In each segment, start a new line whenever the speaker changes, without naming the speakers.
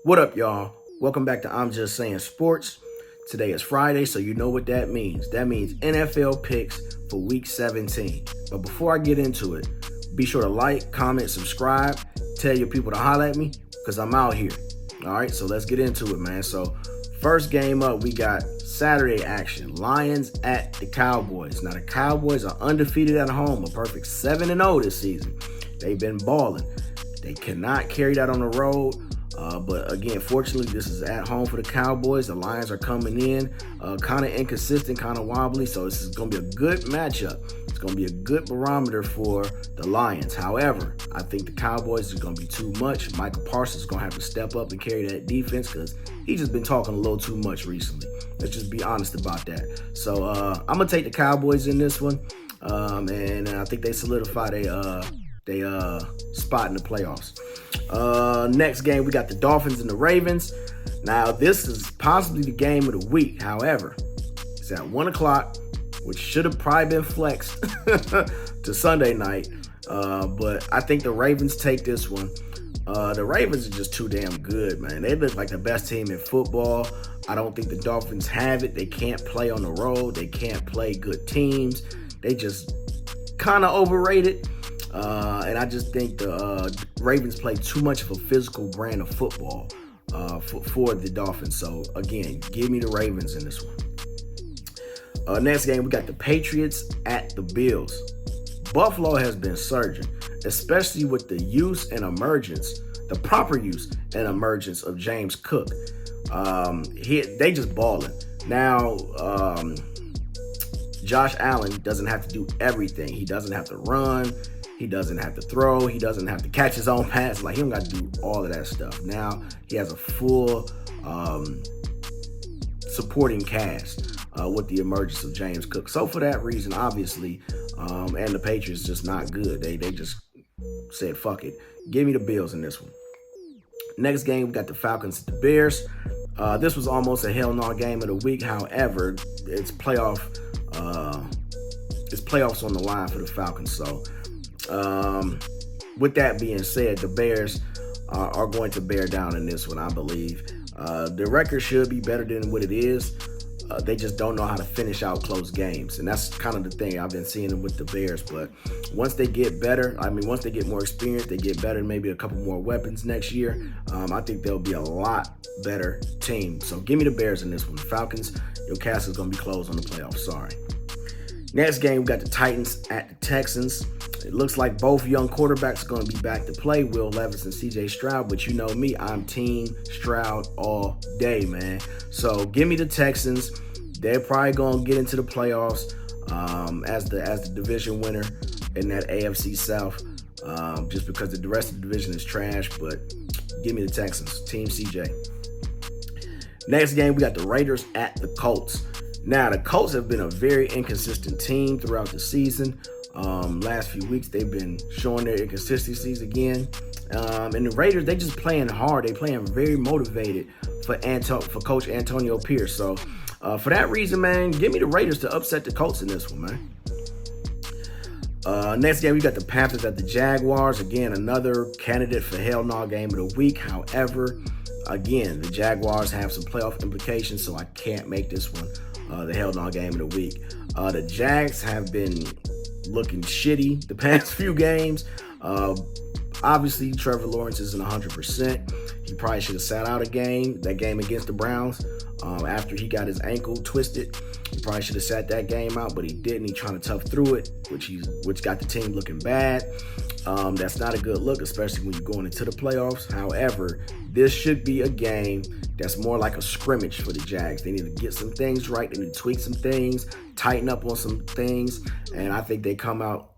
What up, y'all? Welcome back to I'm Just Saying Sports. Today is Friday, so you know what that means. That means NFL picks for Week 17. But before I get into it, be sure to like, comment, subscribe, tell your people to holler at me, because I'm out here. All right, so let's get into it, man. So first game up, we got Saturday action. Lions at the Cowboys. Now, the Cowboys are undefeated at home, a perfect 7-0 this season. They've been balling. They cannot carry that on the road. But again, fortunately, this is at home for the Cowboys. The Lions are coming in kind of inconsistent, kind of wobbly. So this is going to be a good matchup. It's going to be a good barometer for the Lions. However, I think the Cowboys is going to be too much. Michael Parsons is going to have to step up and carry that defense because he's just been talking a little too much recently. Let's just be honest about that. So I'm going to take the Cowboys in this one. And I think they solidify their spot in the playoffs. Next game, we got the Dolphins and the Ravens. Now, this is possibly the game of the week. However, it's at 1 o'clock, which should have probably been flexed to Sunday night. But I think the Ravens take this one. The Ravens are just too damn good, man. They look like the best team in football. I don't think the Dolphins have it. They can't play on the road. They can't play good teams. They just kind of overrated. And I just think the Ravens play too much of a physical brand of football for the Dolphins. So, again, give me the Ravens in this one. Next game, we got the Patriots at the Bills. Buffalo has been surging, especially with the use and emergence, the proper use and emergence of James Cook. They just balling. Now, Josh Allen doesn't have to do everything. He doesn't have to run. He doesn't have to throw. He doesn't have to catch his own pass. Like, he don't got to do all of that stuff. Now, he has a full supporting cast with the emergence of James Cook. So, for that reason, obviously, and the Patriots just not good. They just said, fuck it. Give me the Bills in this one. Next game, we got the Falcons at the Bears. This was almost a hell no game of the week. However, it's playoffs on the line for the Falcons. So, with that being said, the Bears are going to bear down in this one, I believe. The record should be better than what it is. They just don't know how to finish out close games. And that's kind of the thing I've been seeing with the Bears. But once they get better, once they get more experience, they get better, maybe a couple more weapons next year, I think they'll be a lot better team. So give me the Bears in this one. Falcons, your cast is going to be closed on the playoffs. Sorry. Next game, we got the Titans at the Texans. It looks like both young quarterbacks are going to be back to play, Will Levis and C.J. Stroud. But you know me, I'm Team Stroud all day, man. So give me the Texans. They're probably going to get into the playoffs as the division winner in that AFC South, just because the rest of the division is trash. But give me the Texans, Team CJ. Next game, we got the Raiders at the Colts. Now, the Colts have been a very inconsistent team throughout the season. Last few weeks, they've been showing their inconsistencies again. And the Raiders, they just playing hard. They playing very motivated for Coach Antonio Pierce. So, for that reason, man, give me the Raiders to upset the Colts in this one, man. Next game, we got the Panthers at the Jaguars. Again, another candidate for hell no game of the week. However, again, the Jaguars have some playoff implications, so I can't make this one the hell no game of the week. The Jags have been looking shitty the past few games. Obviously, Trevor Lawrence isn't 100%. He probably should have sat out that game against the Browns after he got his ankle twisted. He probably should have sat that game out, but he didn't. He's trying to tough through it, which got the team looking bad. That's not a good look, especially when you're going into the playoffs. However, this should be a game that's more like a scrimmage for the Jags. They need to get some things right. They need to tweak some things, tighten up on some things. And I think they come out,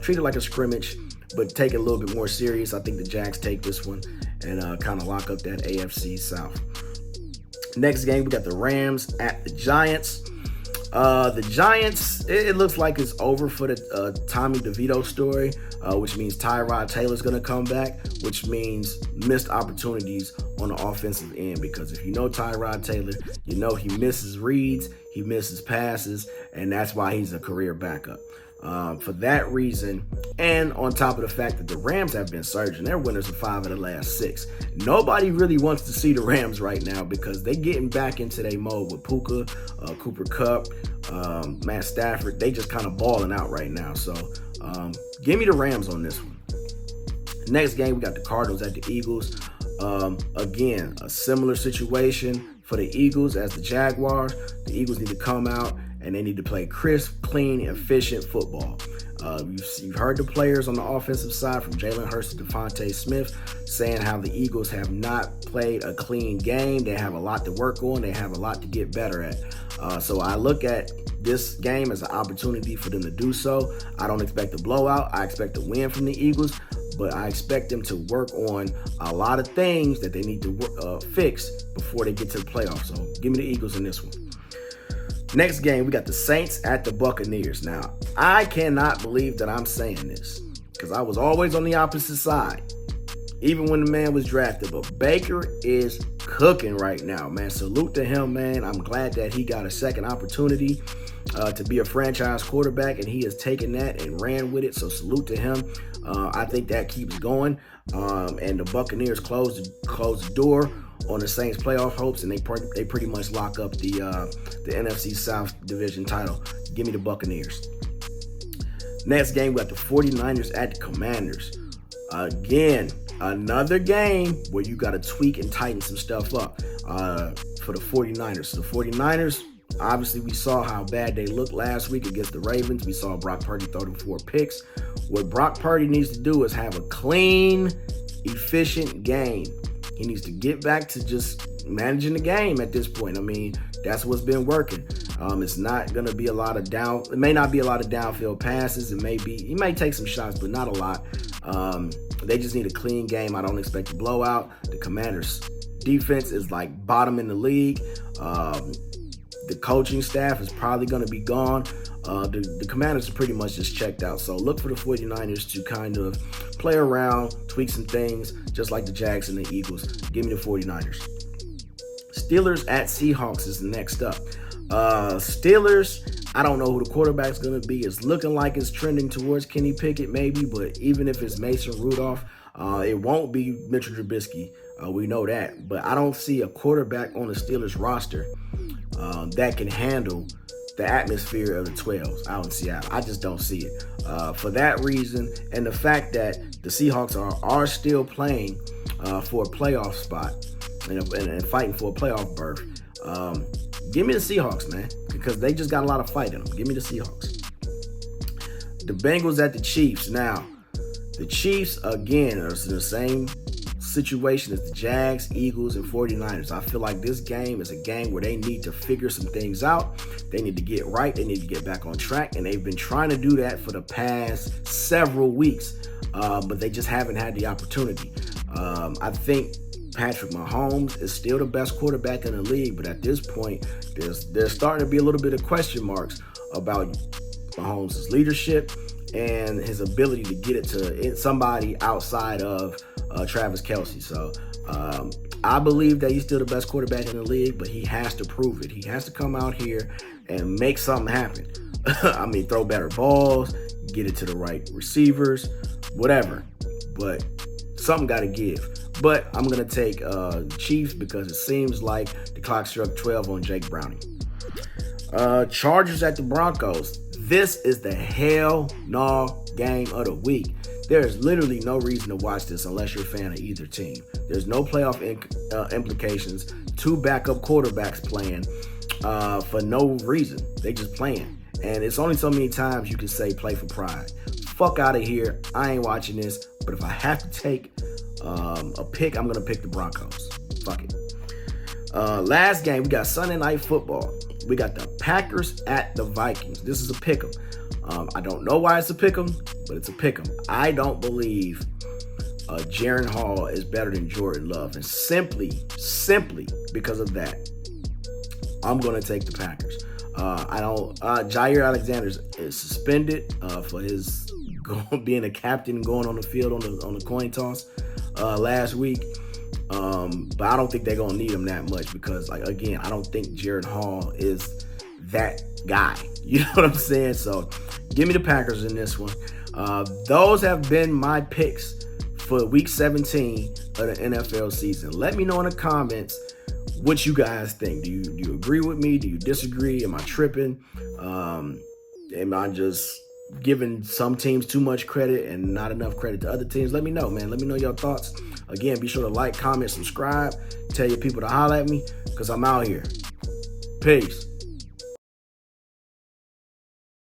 treat it like a scrimmage, but take it a little bit more serious. I think the Jags take this one and kind of lock up that AFC South. Next game, we got the Rams at the Giants. The Giants, it looks like it's over for the Tommy DeVito story, which means Tyrod Taylor's going to come back, which means missed opportunities on the offensive end. Because if you know Tyrod Taylor, you know he misses reads, he misses passes, and that's why he's a career backup. For that reason, and on top of the fact that the Rams have been surging, they're winners of 5 of the last 6. Nobody really wants to see the Rams right now because they're getting back into their mode with Puka, Cooper Kupp, Matt Stafford. They just kind of balling out right now. So give me the Rams on this one. Next game, we got the Cardinals at the Eagles. Again, a similar situation for the Eagles as the Jaguars. The Eagles need to come out and they need to play crisp, clean, efficient football. You've heard the players on the offensive side, from Jalen Hurts to Devontae Smith, saying how the Eagles have not played a clean game. They have a lot to work on. They have a lot to get better at. So I look at this game as an opportunity for them to do so. I don't expect a blowout. I expect a win from the Eagles, but I expect them to work on a lot of things that they need to fix before they get to the playoffs. So give me the Eagles in this one. Next game, we got the Saints at the Buccaneers. Now, I cannot believe that I'm saying this because I was always on the opposite side, even when the man was drafted. But Baker is cooking right now, man. Salute to him, man. I'm glad that he got a second opportunity to be a franchise quarterback, and he has taken that and ran with it. So salute to him. I think that keeps going. And the Buccaneers closed the door on the Saints' playoff hopes, and they pretty much lock up the NFC South Division title. Give me the Buccaneers. Next game, we got the 49ers at the Commanders. Again, another game where you got to tweak and tighten some stuff up for the 49ers. So the 49ers, obviously, we saw how bad they looked last week against the Ravens. We saw Brock Purdy throw them 4 picks. What Brock Purdy needs to do is have a clean, efficient game. He needs to get back to just managing the game at this point. I mean, that's what's been working. It's not going to be a lot of it may not be a lot of downfield passes. He may take some shots, but not a lot. They just need a clean game. I don't expect a blowout. The Commanders' defense is like bottom in the league. The coaching staff is probably going to be gone. The Commanders are pretty much just checked out. So look for the 49ers to kind of play around, tweak some things, just like the Jags and the Eagles. Give me the 49ers. Steelers at Seahawks is next up. Steelers, I don't know who the quarterback's going to be. It's looking like it's trending towards Kenny Pickett maybe, but even if it's Mason Rudolph, it won't be Mitchell Trubisky. We know that. But I don't see a quarterback on the Steelers roster that can handle the atmosphere of the 12s out in Seattle. I just don't see it. For that reason, and the fact that the Seahawks are still playing for a playoff spot and fighting for a playoff berth, give me the Seahawks, man, because they just got a lot of fight in them. Give me the Seahawks. The Bengals at the Chiefs. Now, the Chiefs, again, are in the same situation as the Jags, Eagles, and 49ers. I feel like this game is a game where they need to figure some things out. They need to get right. They need to get back on track, and they've been trying to do that for the past several weeks, but they just haven't had the opportunity. I think Patrick Mahomes is still the best quarterback in the league, but at this point, there's starting to be a little bit of question marks about Mahomes' leadership and his ability to get it to somebody outside of Travis Kelce. So I believe that he's still the best quarterback in the league, but he has to prove it. He has to come out here and make something happen. I mean, throw better balls, get it to the right receivers, whatever. But something got to give. But I'm going to take Chiefs because it seems like the clock struck 12 on Jake Browning. Chargers at the Broncos. This is the hell no game of the week. There is literally no reason to watch this unless you're a fan of either team. There's no playoff implications. 2 backup quarterbacks playing for no reason. They just playing. And it's only so many times you can say play for pride. Fuck out of here. I ain't watching this. But if I have to take a pick, I'm going to pick the Broncos. Fuck it. Last game, we got Sunday Night Football. We got the Packers at the Vikings. This is a pick'em. I don't know why it's a pick'em, but it's a pick'em. I don't believe Jaren Hall is better than Jordan Love, and simply because of that, I'm going to take the Packers. Jair Alexander is suspended for his being a captain and going on the field on the coin toss last week. But I don't think they're going to need him that much because, like, again, I don't think Jared Hall is that guy. You know what I'm saying? So Give me the Packers in this one. Those have been my picks for Week 17 of the NFL season. Let me know in the comments what you guys think. Do you agree with me? Do you disagree? Am I tripping? Am I just giving some teams too much credit and not enough credit to other teams? Let me know, man. Let me know your thoughts. Again, be sure to like, comment, subscribe. Tell your people to holler at me because I'm out here. Peace.